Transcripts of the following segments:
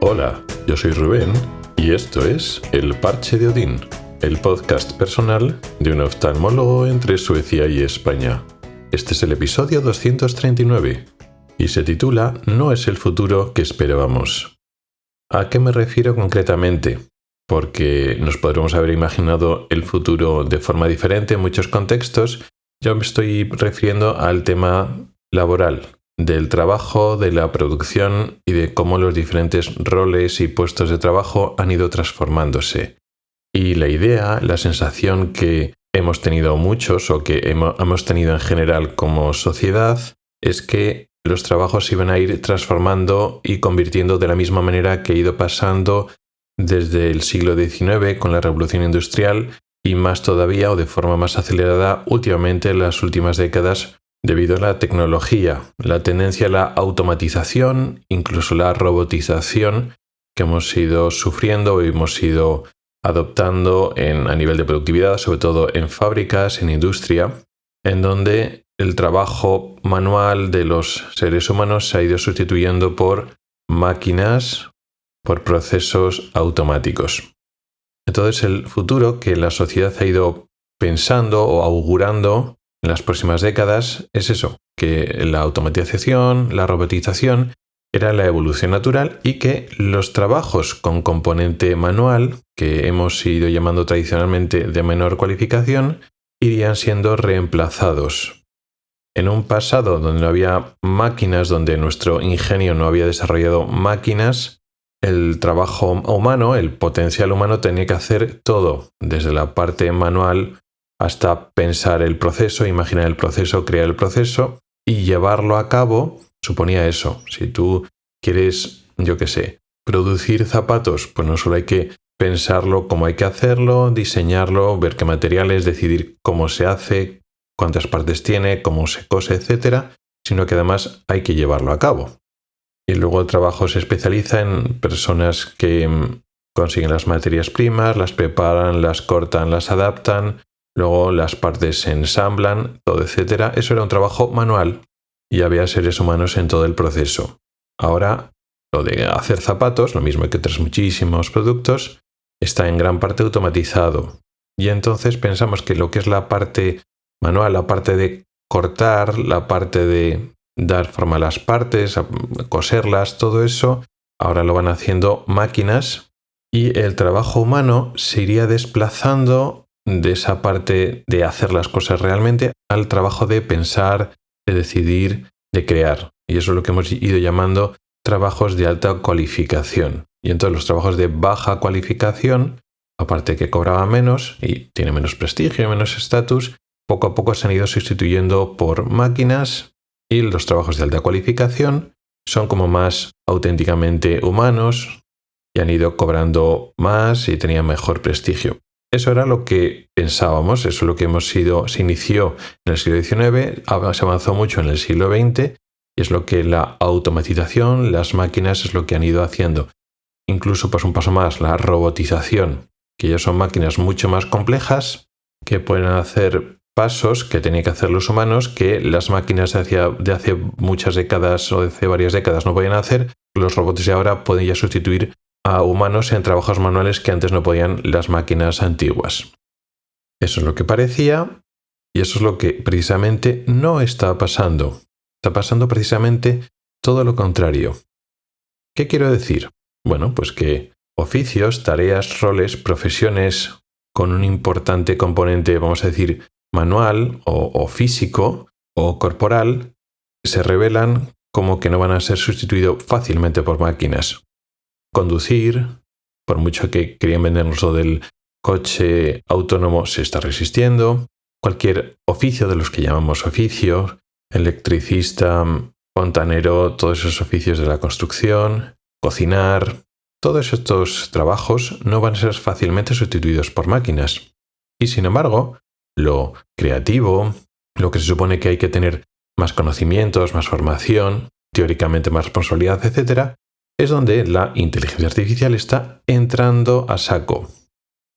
Hola, yo soy Rubén y esto es El Parche de Odín, el podcast personal de un oftalmólogo entre Suecia y España. Este es el episodio 239 y se titula No es el futuro que esperábamos. ¿A qué me refiero concretamente? Porque nos podremos haber imaginado el futuro de forma diferente en muchos contextos. Yo me estoy refiriendo al tema laboral, del trabajo, de la producción y de cómo los diferentes roles y puestos de trabajo han ido transformándose. Y la idea, la sensación que hemos tenido muchos o que hemos tenido en general como sociedad es que los trabajos se iban a ir transformando y convirtiendo de la misma manera que ha ido pasando desde el siglo XIX con la Revolución Industrial y más todavía o de forma más acelerada últimamente en las últimas décadas debido a la tecnología, la tendencia a la automatización, incluso la robotización que hemos ido sufriendo y hemos ido adoptando a nivel de productividad, sobre todo en fábricas, en industria, en donde el trabajo manual de los seres humanos se ha ido sustituyendo por máquinas, por procesos automáticos. Entonces el futuro que la sociedad ha ido pensando o augurando en las próximas décadas es eso, que la automatización, la robotización era la evolución natural y que los trabajos con componente manual, que hemos ido llamando tradicionalmente de menor cualificación, irían siendo reemplazados. En un pasado donde no había máquinas, donde nuestro ingenio no había desarrollado máquinas, el trabajo humano, el potencial humano tenía que hacer todo, desde la parte manual hasta pensar el proceso, imaginar el proceso, crear el proceso y llevarlo a cabo. Suponía eso. Si tú quieres, producir zapatos, pues no solo hay que pensarlo cómo hay que hacerlo, diseñarlo, ver qué materiales, decidir cómo se hace, cuántas partes tiene, cómo se cose, etcétera, sino que además hay que llevarlo a cabo. Y luego el trabajo se especializa en personas que consiguen las materias primas, las preparan, las cortan, las adaptan, luego las partes se ensamblan, todo, etcétera. Eso era un trabajo manual y había seres humanos en todo el proceso. Ahora, lo de hacer zapatos, lo mismo que otros muchísimos productos, está en gran parte automatizado. Y entonces pensamos que lo que es la parte manual, la parte de cortar, la parte de dar forma a las partes, coserlas, todo eso, ahora lo van haciendo máquinas y el trabajo humano se iría desplazando de esa parte de hacer las cosas realmente al trabajo de pensar, de decidir, de crear. Y eso es lo que hemos ido llamando trabajos de alta cualificación. Y entonces los trabajos de baja cualificación, aparte que cobraba menos y tiene menos prestigio, menos estatus, poco a poco se han ido sustituyendo por máquinas y los trabajos de alta cualificación son como más auténticamente humanos y han ido cobrando más y tenían mejor prestigio. Eso era lo que pensábamos, eso es lo que se inició en el siglo XIX, se avanzó mucho en el siglo XX y es lo que la automatización, las máquinas es lo que han ido haciendo. Incluso pues un paso más, la robotización, que ya son máquinas mucho más complejas que pueden hacer pasos que tenían que hacer los humanos que las máquinas de hace muchas décadas o de hace varias décadas no podían hacer. Los robots de ahora pueden ya sustituir a humanos en trabajos manuales que antes no podían las máquinas antiguas. Eso es lo que parecía y eso es lo que precisamente no está pasando. Está pasando precisamente todo lo contrario. ¿Qué quiero decir? Bueno, pues que oficios, tareas, roles, profesiones con un importante componente, vamos a decir, manual o físico o corporal, se revelan como que no van a ser sustituidos fácilmente por máquinas. Conducir, por mucho que querían vendernos lo del coche autónomo, se está resistiendo. Cualquier oficio de los que llamamos oficios, electricista, fontanero, todos esos oficios de la construcción, cocinar, todos estos trabajos no van a ser fácilmente sustituidos por máquinas. Y sin embargo, lo creativo, lo que se supone que hay que tener más conocimientos, más formación, teóricamente más responsabilidad, etc., es donde la inteligencia artificial está entrando a saco.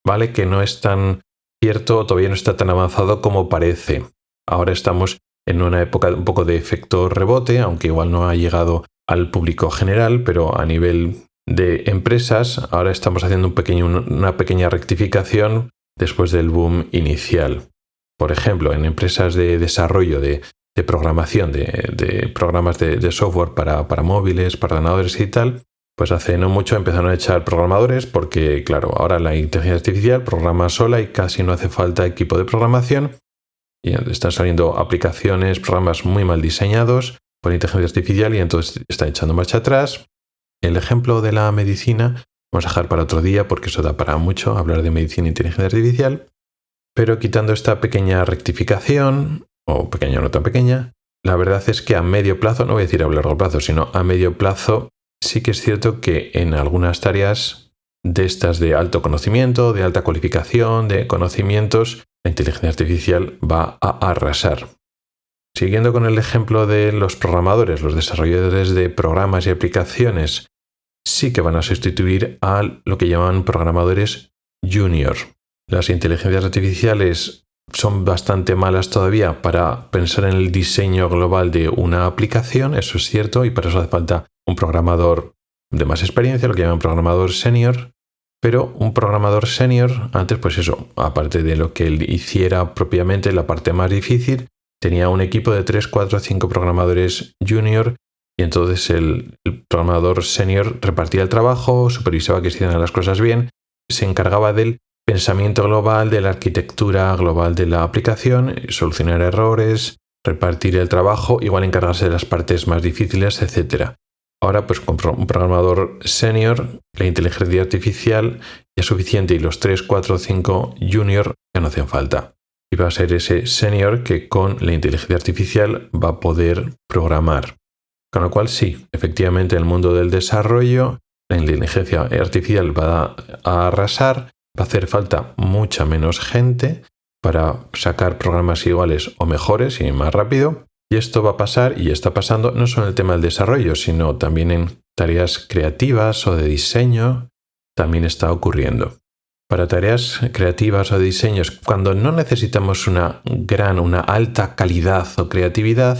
¿Vale? Que no es tan cierto, todavía no está tan avanzado como parece. Ahora estamos en una época un poco de efecto rebote, aunque igual no ha llegado al público general, pero a nivel de empresas, ahora estamos haciendo una pequeña rectificación después del boom inicial. Por ejemplo, en empresas de desarrollo de programación, de programas de software para móviles, para ordenadores y tal, pues hace no mucho empezaron a echar programadores porque, claro, ahora la inteligencia artificial programa sola y casi no hace falta equipo de programación y están saliendo aplicaciones, programas muy mal diseñados por inteligencia artificial y entonces están echando marcha atrás. El ejemplo de la medicina vamos a dejar para otro día porque eso da para mucho hablar de medicina e inteligencia artificial, pero quitando esta pequeña rectificación, o pequeña o no tan pequeña, la verdad es que a medio plazo, no voy a decir a largo plazo, sino a medio plazo, sí que es cierto que en algunas tareas de estas de alto conocimiento, de alta cualificación, de conocimientos, la inteligencia artificial va a arrasar. Siguiendo con el ejemplo de los programadores, los desarrolladores de programas y aplicaciones, sí que van a sustituir a lo que llaman programadores junior. Las inteligencias artificiales son bastante malas todavía para pensar en el diseño global de una aplicación, eso es cierto, y para eso hace falta un programador de más experiencia, lo que llaman programador senior, pero un programador senior, antes pues eso, aparte de lo que él hiciera propiamente, la parte más difícil, tenía un equipo de 3, 4, 5 programadores junior y entonces el programador senior repartía el trabajo, supervisaba que se hicieran las cosas bien, se encargaba del pensamiento global, de la arquitectura global de la aplicación, solucionar errores, repartir el trabajo, igual encargarse de las partes más difíciles, etc. Ahora, pues con un programador senior, la inteligencia artificial ya es suficiente y los 3, 4, 5 junior ya no hacen falta. Y va a ser ese senior que con la inteligencia artificial va a poder programar. Con lo cual, sí, efectivamente, en el mundo del desarrollo, la inteligencia artificial va a arrasar, va a hacer falta mucha menos gente para sacar programas iguales o mejores y más rápido. Y esto va a pasar y está pasando no solo en el tema del desarrollo, sino también en tareas creativas o de diseño, también está ocurriendo. Para tareas creativas o de diseños, cuando no necesitamos una alta calidad o creatividad,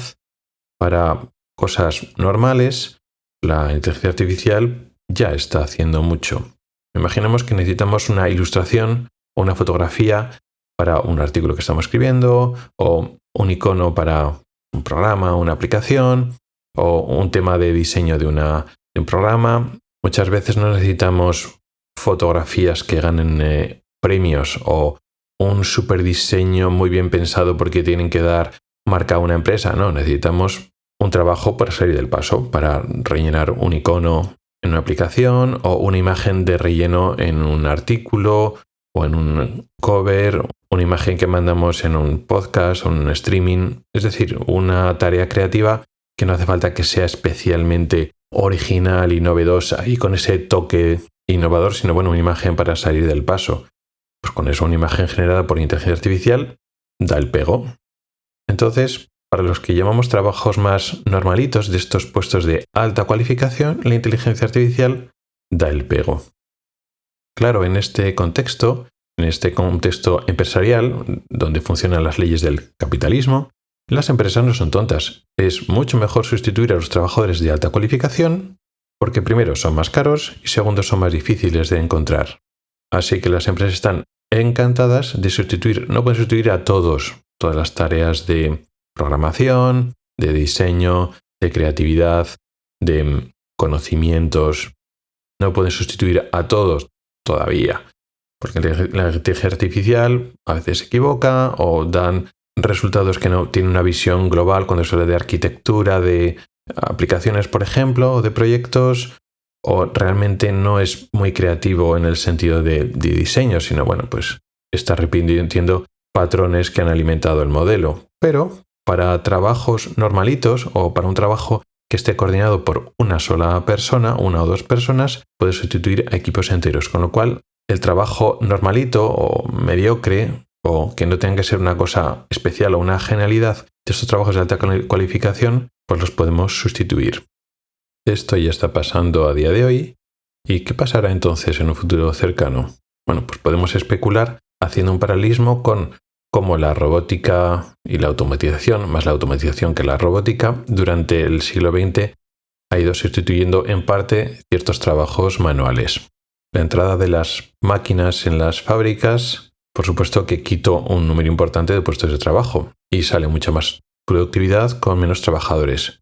para cosas normales, la inteligencia artificial ya está haciendo mucho. Imaginemos que necesitamos una ilustración o una fotografía para un artículo que estamos escribiendo, o un icono para un programa, una aplicación, o un tema de diseño de un programa. Muchas veces no necesitamos fotografías que ganen premios o un super diseño muy bien pensado porque tienen que dar marca a una empresa. No, necesitamos un trabajo para salir del paso, para rellenar un icono en una aplicación o una imagen de relleno en un artículo o en un cover, una imagen que mandamos en un podcast o en un streaming. Es decir, una tarea creativa que no hace falta que sea especialmente original y novedosa y con ese toque innovador, sino bueno, una imagen para salir del paso. Pues con eso, una imagen generada por inteligencia artificial da el pego. Entonces, para los que llamamos trabajos más normalitos de estos puestos de alta cualificación, la inteligencia artificial da el pego. Claro, en este contexto empresarial, donde funcionan las leyes del capitalismo, las empresas no son tontas. Es mucho mejor sustituir a los trabajadores de alta cualificación porque primero son más caros y segundo son más difíciles de encontrar. Así que las empresas están encantadas de sustituir, no pueden sustituir a todas las tareas de programación, de diseño, de creatividad, de conocimientos. No pueden sustituir a todos todavía, porque la inteligencia artificial a veces se equivoca o dan resultados que no tienen una visión global cuando se habla de arquitectura, de aplicaciones, por ejemplo, o de proyectos, o realmente no es muy creativo en el sentido de diseño, sino bueno, pues está repitiendo patrones que han alimentado el modelo. Pero para trabajos normalitos o para un trabajo que esté coordinado por una sola persona, una o dos personas, puede sustituir a equipos enteros, con lo cual el trabajo normalito o mediocre o que no tenga que ser una cosa especial o una genialidad de estos trabajos de alta cualificación, pues los podemos sustituir. Esto ya está pasando a día de hoy. ¿Y qué pasará entonces en un futuro cercano? Bueno, pues podemos especular haciendo un paralelismo con cómo la robótica y la automatización, más la automatización que la robótica, durante el siglo XX ha ido sustituyendo en parte ciertos trabajos manuales. La entrada de las máquinas en las fábricas, por supuesto que quitó un número importante de puestos de trabajo y sale mucha más productividad con menos trabajadores.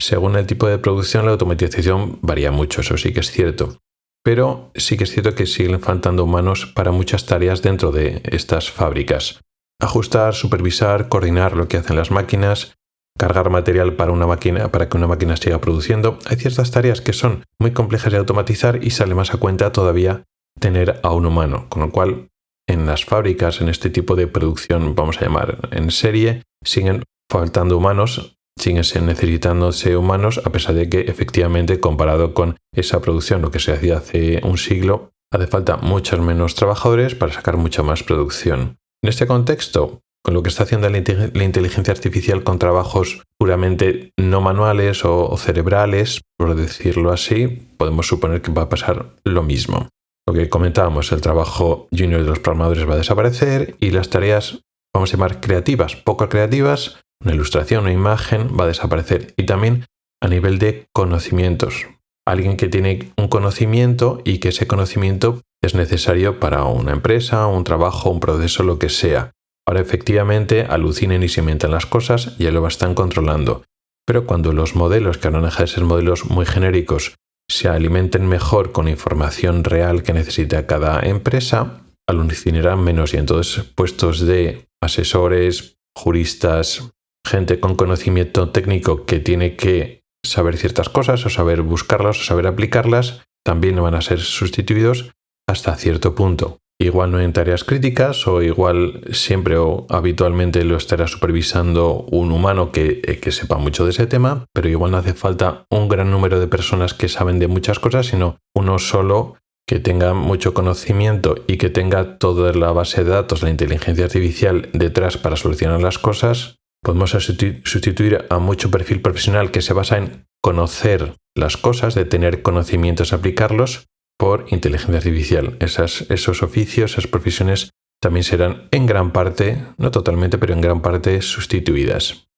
Según el tipo de producción, la automatización varía mucho, eso sí que es cierto. Pero sí que es cierto que siguen faltando humanos para muchas tareas dentro de estas fábricas. Ajustar, supervisar, coordinar lo que hacen las máquinas, cargar material para una máquina para que una máquina siga produciendo. Hay ciertas tareas que son muy complejas de automatizar y sale más a cuenta todavía tener a un humano, con lo cual en las fábricas, en este tipo de producción, vamos a llamar en serie, siguen faltando humanos, siguen necesitándose humanos, a pesar de que efectivamente comparado con esa producción, lo que se hacía hace un siglo, hace falta muchos menos trabajadores para sacar mucha más producción. En este contexto, con lo que está haciendo la inteligencia artificial con trabajos puramente no manuales o cerebrales, por decirlo así, podemos suponer que va a pasar lo mismo. Lo que comentábamos, el trabajo junior de los programadores va a desaparecer y las tareas, vamos a llamar creativas, poco creativas, una ilustración, una imagen, va a desaparecer. Y también a nivel de conocimientos. Alguien que tiene un conocimiento y que ese conocimiento es necesario para una empresa, un trabajo, un proceso, lo que sea. Ahora efectivamente alucinen y se inventan las cosas, ya lo están controlando. Pero cuando los modelos, que ahora no dejan de ser modelos muy genéricos, se alimenten mejor con información real que necesita cada empresa, alucinarán menos y entonces puestos de asesores, juristas, gente con conocimiento técnico que tiene que saber ciertas cosas o saber buscarlas o saber aplicarlas, también van a ser sustituidos hasta cierto punto. Igual no en tareas críticas o igual siempre o habitualmente lo estará supervisando un humano que sepa mucho de ese tema, pero igual no hace falta un gran número de personas que saben de muchas cosas, sino uno solo que tenga mucho conocimiento y que tenga toda la base de datos, la inteligencia artificial detrás para solucionar las cosas. Podemos sustituir a mucho perfil profesional que se basa en conocer las cosas, de tener conocimientos, aplicarlos, por inteligencia artificial. Esos oficios, esas profesiones también serán en gran parte, no totalmente, pero en gran parte sustituidas.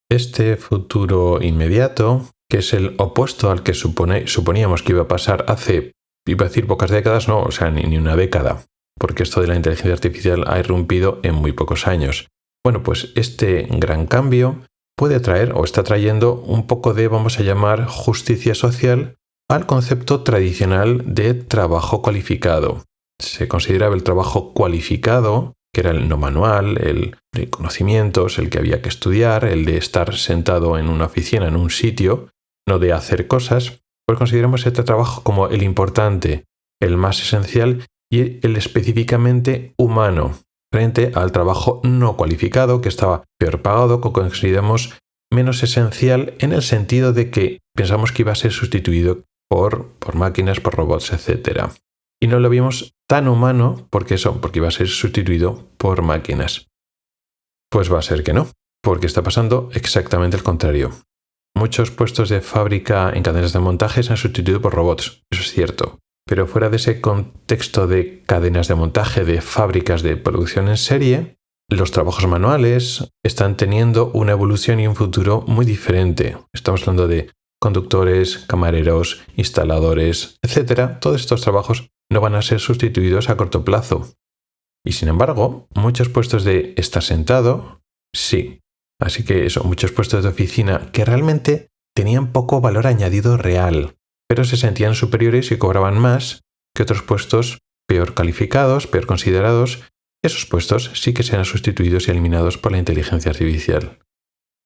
Este futuro inmediato, que es el opuesto al que suponíamos que iba a pasar hace, iba a decir pocas décadas, no, o sea, ni una década, porque esto de la inteligencia artificial ha irrumpido en muy pocos años. Bueno, pues este gran cambio puede traer o está trayendo un poco de, vamos a llamar, justicia social al concepto tradicional de trabajo cualificado. Se consideraba el trabajo cualificado, que era el no manual, el de conocimientos, el que había que estudiar, el de estar sentado en una oficina, en un sitio, no de hacer cosas, pues consideramos este trabajo como el importante, el más esencial y el específicamente humano, frente al trabajo no cualificado, que estaba peor pagado, que consideramos menos esencial en el sentido de que pensamos que iba a ser sustituido por máquinas, por robots, etc. Y no lo vimos tan humano porque iba a ser sustituido por máquinas. Pues va a ser que no, porque está pasando exactamente el contrario. Muchos puestos de fábrica en cadenas de montaje se han sustituido por robots, eso es cierto. Pero fuera de ese contexto de cadenas de montaje, de fábricas de producción en serie, los trabajos manuales están teniendo una evolución y un futuro muy diferente. Estamos hablando de conductores, camareros, instaladores, etc. Todos estos trabajos no van a ser sustituidos a corto plazo. Y sin embargo, muchos puestos de estar sentado, sí. Así que muchos puestos de oficina que realmente tenían poco valor añadido real, pero se sentían superiores y cobraban más que otros puestos peor calificados, peor considerados. Esos puestos sí que serán sustituidos y eliminados por la inteligencia artificial.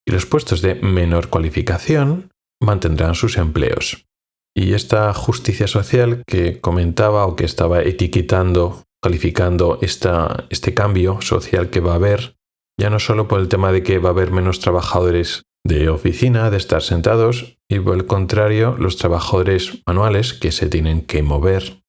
Y los puestos de menor cualificación mantendrán sus empleos. Y esta justicia social que comentaba o que estaba etiquetando, calificando este cambio social que va a haber, ya no solo por el tema de que va a haber menos trabajadores de oficina, de estar sentados, y por el contrario, los trabajadores manuales que se tienen que mover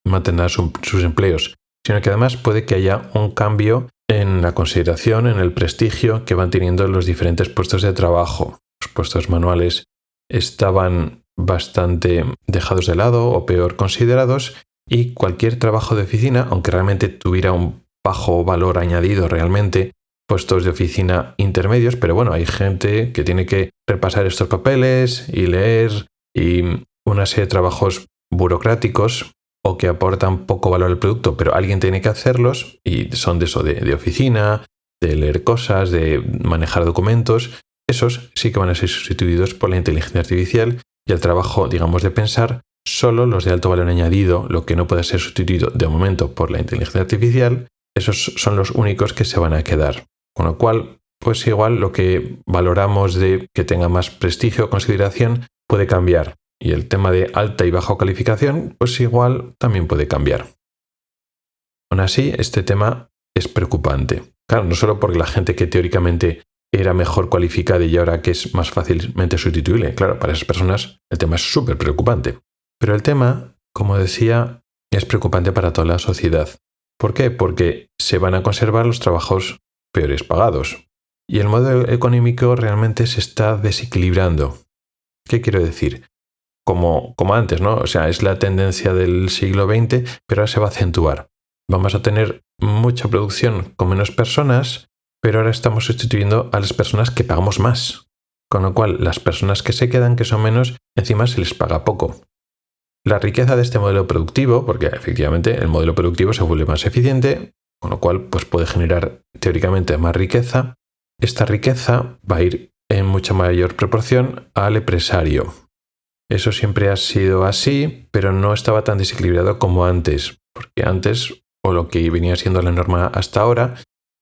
mantendrán sus empleos, sino que además puede que haya un cambio en la consideración, en el prestigio que van teniendo los diferentes puestos de trabajo. Los puestos manuales estaban bastante dejados de lado o peor considerados y cualquier trabajo de oficina, aunque realmente tuviera un bajo valor añadido realmente, puestos de oficina intermedios, pero bueno, hay gente que tiene que repasar estos papeles y leer y una serie de trabajos burocráticos o que aportan poco valor al producto, pero alguien tiene que hacerlos y son de eso, de oficina, de leer cosas, de manejar documentos. Esos sí que van a ser sustituidos por la inteligencia artificial y el trabajo, digamos, de pensar, solo los de alto valor añadido, lo que no puede ser sustituido de momento por la inteligencia artificial, esos son los únicos que se van a quedar. Con lo cual, pues igual lo que valoramos de que tenga más prestigio o consideración puede cambiar. Y el tema de alta y baja calificación, pues igual también puede cambiar. Aún así, este tema es preocupante. Claro, no solo porque la gente que teóricamente era mejor cualificada y ahora que es más fácilmente sustituible. Claro, para esas personas el tema es súper preocupante. Pero el tema, como decía, es preocupante para toda la sociedad. ¿Por qué? Porque se van a conservar los trabajos peores pagados. Y el modelo económico realmente se está desequilibrando. ¿Qué quiero decir? Como antes, ¿no? O sea, es la tendencia del siglo XX, pero ahora se va a acentuar. Vamos a tener mucha producción con menos personas, pero ahora estamos sustituyendo a las personas que pagamos más. Con lo cual, las personas que se quedan, que son menos, encima se les paga poco. La riqueza de este modelo productivo, porque efectivamente el modelo productivo se vuelve más eficiente, con lo cual pues puede generar teóricamente más riqueza. Esta riqueza va a ir en mucha mayor proporción al empresario. Eso siempre ha sido así, pero no estaba tan desequilibrado como antes, porque antes, o lo que venía siendo la norma hasta ahora,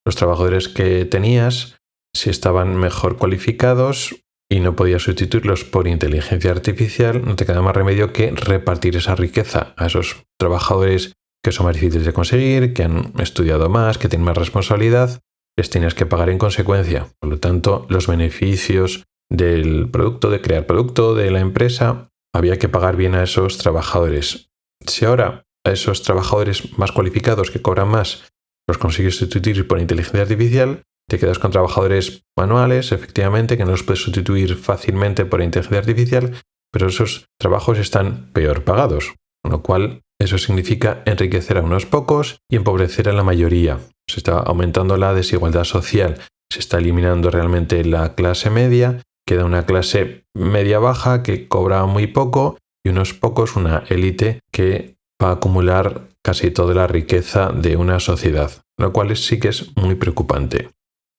los trabajadores que tenías, si estaban mejor cualificados y no podías sustituirlos por inteligencia artificial, no te queda más remedio que repartir esa riqueza a esos trabajadores que son más difíciles de conseguir, que han estudiado más, que tienen más responsabilidad, les tienes que pagar en consecuencia. Por lo tanto, los beneficios del producto, de crear producto, de la empresa, había que pagar bien a esos trabajadores. Si ahora a esos trabajadores más cualificados que cobran más los consigues sustituir por inteligencia artificial, te quedas con trabajadores manuales, efectivamente, que no los puedes sustituir fácilmente por inteligencia artificial, pero esos trabajos están peor pagados, con lo cual eso significa enriquecer a unos pocos y empobrecer a la mayoría. Se está aumentando la desigualdad social, se está eliminando realmente la clase media, queda una clase media-baja que cobra muy poco y unos pocos, una élite que va a acumular casi toda la riqueza de una sociedad, lo cual sí que es muy preocupante.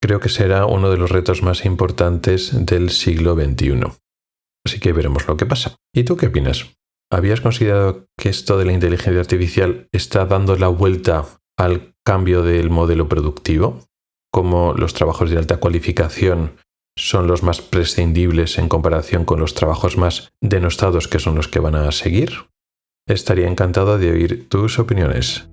Creo que será uno de los retos más importantes del siglo XXI. Así que veremos lo que pasa. ¿Y tú qué opinas? ¿Habías considerado que esto de la inteligencia artificial está dando la vuelta al cambio del modelo productivo? ¿Cómo los trabajos de alta cualificación son los más prescindibles en comparación con los trabajos más denostados que son los que van a seguir? Estaría encantado de oír tus opiniones.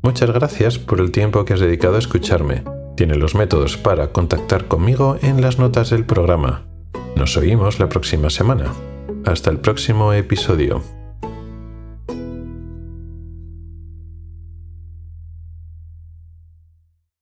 Muchas gracias por el tiempo que has dedicado a escucharme. Tienes los métodos para contactar conmigo en las notas del programa. Nos oímos la próxima semana. Hasta el próximo episodio.